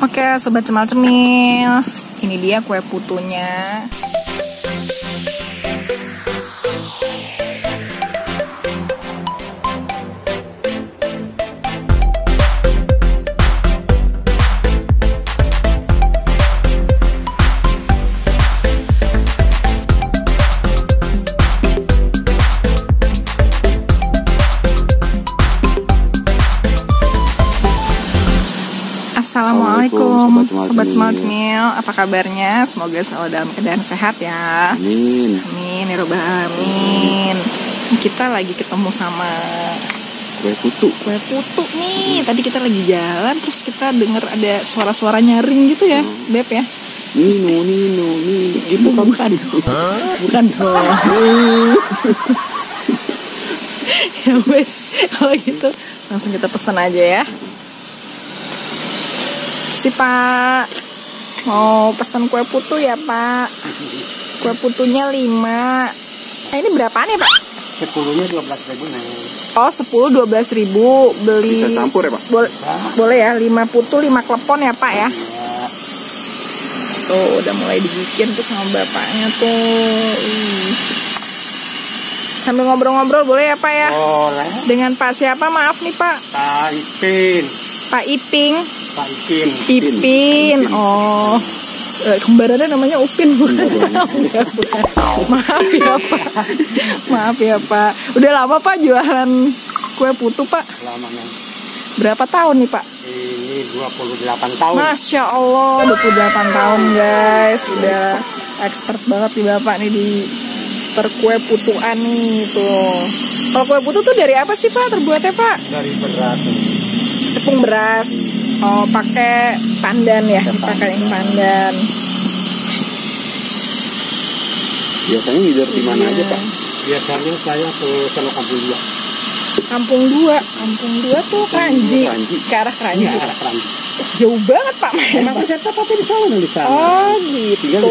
Oke, sobat cemal cemil, ini dia kue putunya. Assalamualaikum sobat cemal cemil, apa kabarnya? Semoga selalu dalam keadaan sehat ya. Amin. Amin ya robbal alamin. Kita lagi ketemu sama Kue putu nih. Tadi kita lagi jalan, terus kita dengar ada suara-suara nyaring gitu ya, Beb ya. Nino. Itu bukan dong. Ya wes, kalau gitu langsung kita pesan aja ya. Si Pak mau pesan kue putu ya Pak. Kue putunya 5. Ini berapaan ya Pak? 10-nya 12.000 nih. Oh 10-12.000 beli. Bisa campur ya Pak? Boleh ya, 5 putu 5 klepon ya Pak ya. Tuh udah mulai dibikin tuh sama bapaknya tuh. Sambil ngobrol-ngobrol boleh ya Pak ya? Boleh. Dengan Pak siapa, maaf nih Pak? Pak Ipin. Pak Iping. Pak Ipin. Ipin. Oh. Kembarannya namanya Upin bukan? Maaf ya Pak. Maaf ya Pak. Udah lama Pak jualan kue putu Pak? Lama nih. Berapa tahun nih Pak? Ini 28 tahun. Masya Allah 28 tahun guys. Udah expert banget nih Bapak nih di perkue putuan nih tuh. Kalau kue putu tuh dari apa sih Pak terbuatnya Pak? Dari beras. Tepung beras. Oh, pakai pandan ya, pakai yang pandan. Biasanya ngider di mana aja Pak? Biasanya saya ke sana Kampung 2. Kampung 2 tuh Kranji. Ke arah Kranji. Iya, arah Kranji. Jauh banget Pak. Emang peserta tapi di sana. Oh, gitu.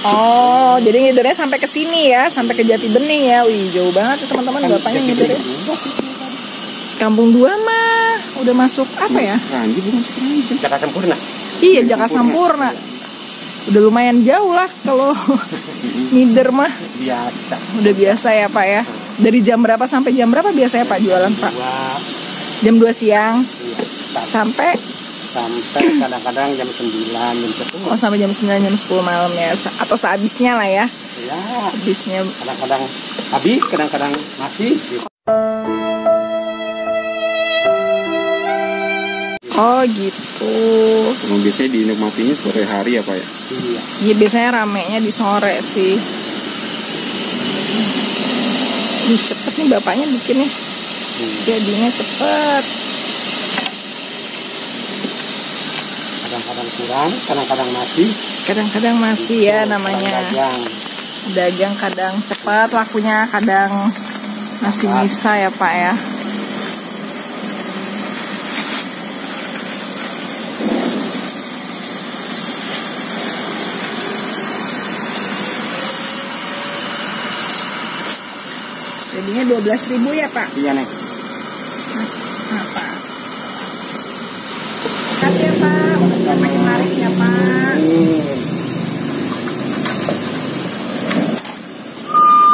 Oh, jadi ngidernya sampai ke sini ya, sampai ke Jati Bening ya. Wih, jauh banget ya teman-teman bapaknya ngidernya. Kampung 2 mah udah masuk apa ya? Kranji bukan masuk Kranji. Jakarta Sampurna. Iya, Jakarta Sampurna. Udah lumayan jauh lah kalau ngider mah. Biasa. Udah biasa ya Pak ya. Dari jam berapa sampai jam berapa biasanya Pak jualan Pak? Jam 2 siang. Iya. Sampai Kadang-kadang jam 9, jam 10. oh sampai jam 9, jam 10 malam ya. Atau sehabisnya lah ya. Ya. Habisnya. Kadang-kadang habis, kadang-kadang masih. Oh gitu. Emang biasanya dinikmatinya sore hari ya Pak ya? Iya. Iya biasanya ramenya di sore sih. Cepet nih bapaknya bikinnya. Jadinya cepet. Kadang-kadang kurang, kadang-kadang masih. Kadang-kadang masih ya namanya. Dagang kadang cepat lakunya, kadang masih bisa ya Pak ya. Jadinya 12.000 ya Pak? Iya nih. Apa? Makasih ya Pak, udah makin laris ya Pak.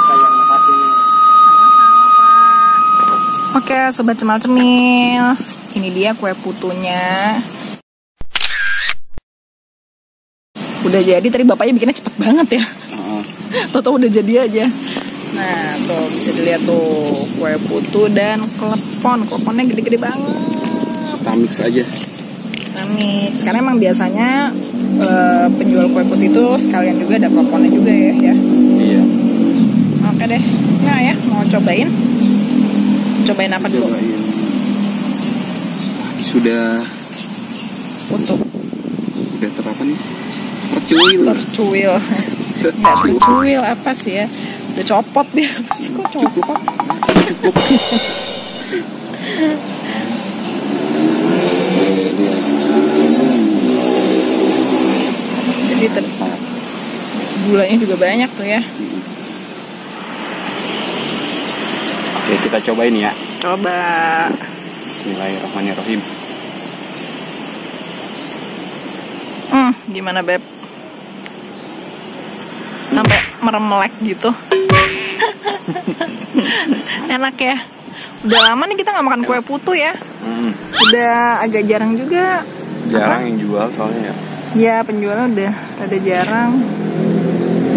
Saya makasih nih. Sama-sama Pak. Oke sobat cemal cemil, ini dia kue putunya. Udah jadi, tadi bapaknya bikinnya cepet banget ya. Toto udah jadi aja. Nah tuh bisa dilihat tuh kue putu dan klepon. Kleponnya gede-gede banget. Tamix aja. Tamix. Karena emang biasanya penjual kue putu itu sekalian juga ada kleponnya juga ya. Iya. Oke deh. Nah ya mau cobain. Cobain apa dulu? Sudah Putu. udah terapa nih? Tercuil. Nggak tercuil apa sih ya? Udah copot dia. Pasti kok copot. Cukup. Jadi gulanya juga banyak tuh ya. Oke, kita cobain ya. Coba. Bismillahirrahmanirrahim. Gimana Beb? Sampai meremelek gitu. Enak ya. Udah lama nih kita nggak makan kue putu ya. Udah agak jarang juga. Jarang yang jual soalnya ya. Ya penjualnya udah ada jarang.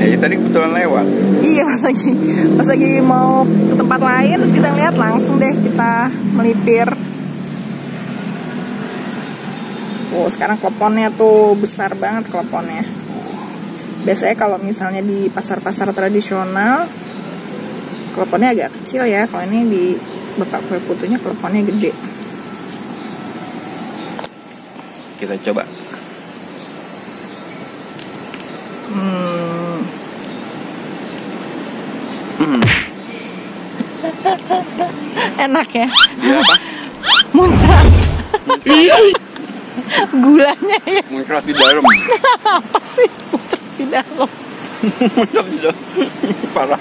Ya tadi kebetulan lewat. Iya pas lagi mau ke tempat lain terus kita lihat langsung deh kita melipir. Oh sekarang kleponnya tuh besar banget kleponnya. Biasanya kalau misalnya di pasar-pasar tradisional kleponnya agak kecil ya. Kalau ini di Bapak Kue Putunya kleponnya gede. Kita coba. Enak ya? Ya apa? Muncrat. Gulanya ya. Muncrat di dalam. Apa sih muncrat di dalam? Muncrat di dalam. Parah.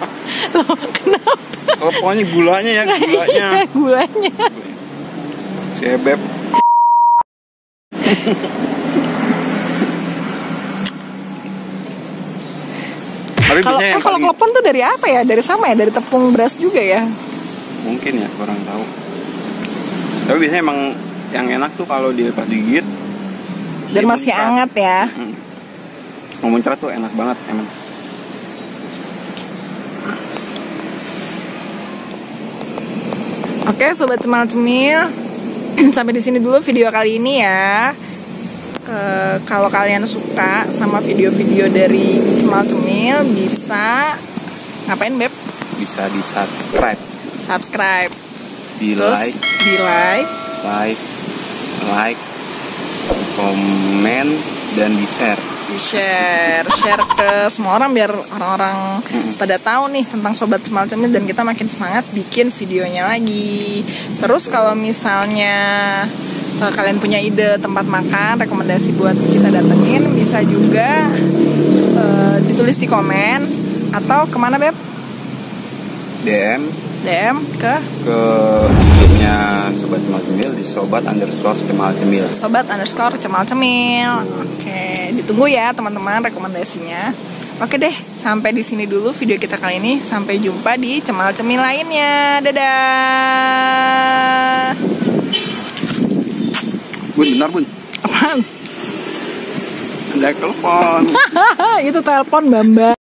Loh, kenapa? Oh, pokoknya gulanya ya, gulanya. Gulanya. Beb. Tapi Kalau klepon tuh dari apa ya? Dari sama ya? Dari tepung beras juga ya? Mungkin ya, kurang tahu. Tapi biasanya emang yang enak tuh kalau dia pas digigit dan masih hangat ya. Mau muncrat tuh enak banget emang. Oke, sobat cemil-cemil, sampai di sini dulu video kali ini ya. Kalau kalian suka sama video-video dari cemil-cemil bisa ngapain Beb? Bisa di subscribe, Di like, komen, dan di share. Share ke semua orang biar orang-orang pada tahu nih tentang sobat cemil-cemil dan kita makin semangat bikin videonya lagi. Terus kalau misalnya kalian punya ide tempat makan, rekomendasi buat kita datengin, bisa juga ditulis di komen atau kemana Beb? DM ke IG-nya Sobat Cemil di sobat_cemal-cemil. Sobat_cemal-cemil. Oke, ditunggu ya teman-teman rekomendasinya. Oke deh, sampai di sini dulu video kita kali ini. Sampai jumpa di cemal-cemil lainnya. Dadah. Bun, benar Bun. Apaan? Ada telepon. Itu telepon Bamba.